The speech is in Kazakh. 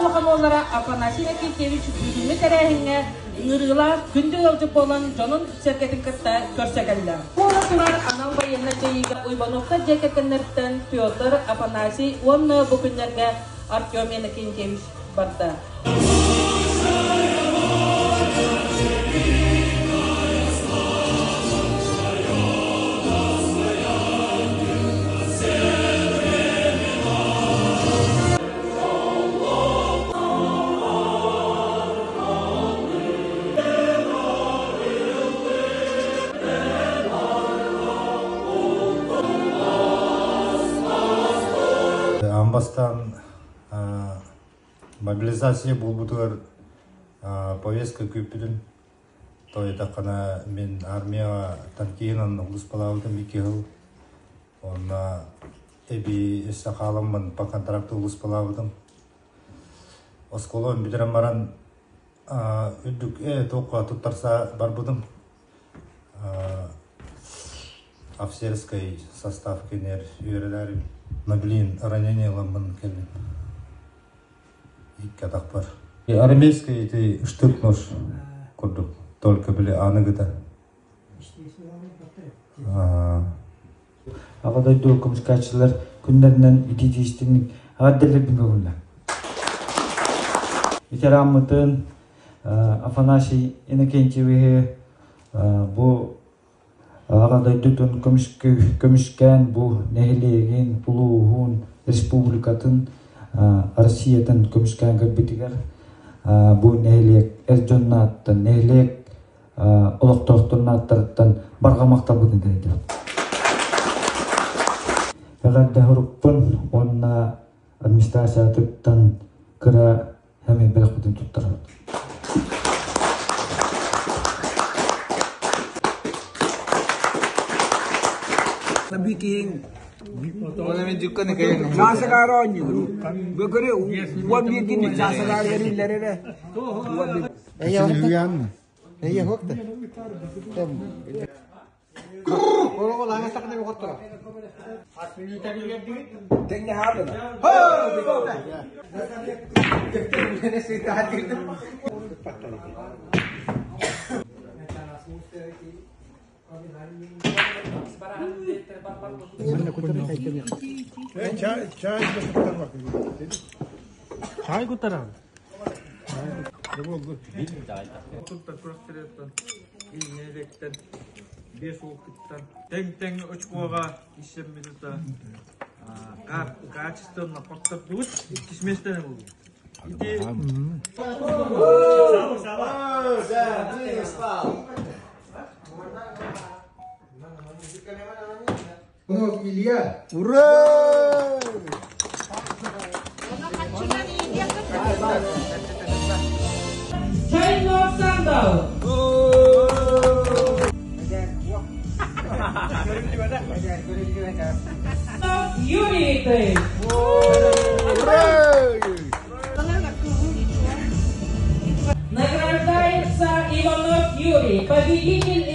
Олхамолара Афанасий Никитьевич Гүдүмү терехиңе ырыла күндү ылжы болан жонун серкетин кытта көрсөкелдер. Ола турар анал байына чейиге Уйбановка жекекеннерттен Петр Афанасий онны бу күннерге Артем Никитьевич барды. Амбастан мобилизация болбутугар повестка көпүдүн тойда кана мен армияга танкиянан улус балабыдым 2 жыл. Онна эби эссе кааламмын по контракту улус балабыдым. Осколон бидерем баран үдүк токка туттарса барбыдым. Офицерский состав кенер үйрелерим. Но, блин, ранение ламбан келдим. Икки атак бар. Армейский ты штык нож курдук. Только били аныгыда. Агадайдуу көмүскачылар күндөрүнөн ититиштин адделердин көңүлүнө. Ветеранмытын Афанасий Никитьевич бу Агадайдутун көмүшкөн бу нехилеген улуун республикатын Россиятын көмүшкөн кырбитигер бу нехилек эржоннаттан нехилек олоктоктурнаттардан баргамакта бутун дейди. Ягада хуруппун онна администрациятыттан кыра хами белекбутун туттарат. Bikin Nasakaron you. What we can Nasakar very letter. Чай кутарам. Тең 3 куага 20 минутта качественно поктоптугут кисместен болду. Илья! Ура! Чайнов Сандал. Юрий. Награждается Иванов Юрий, победитель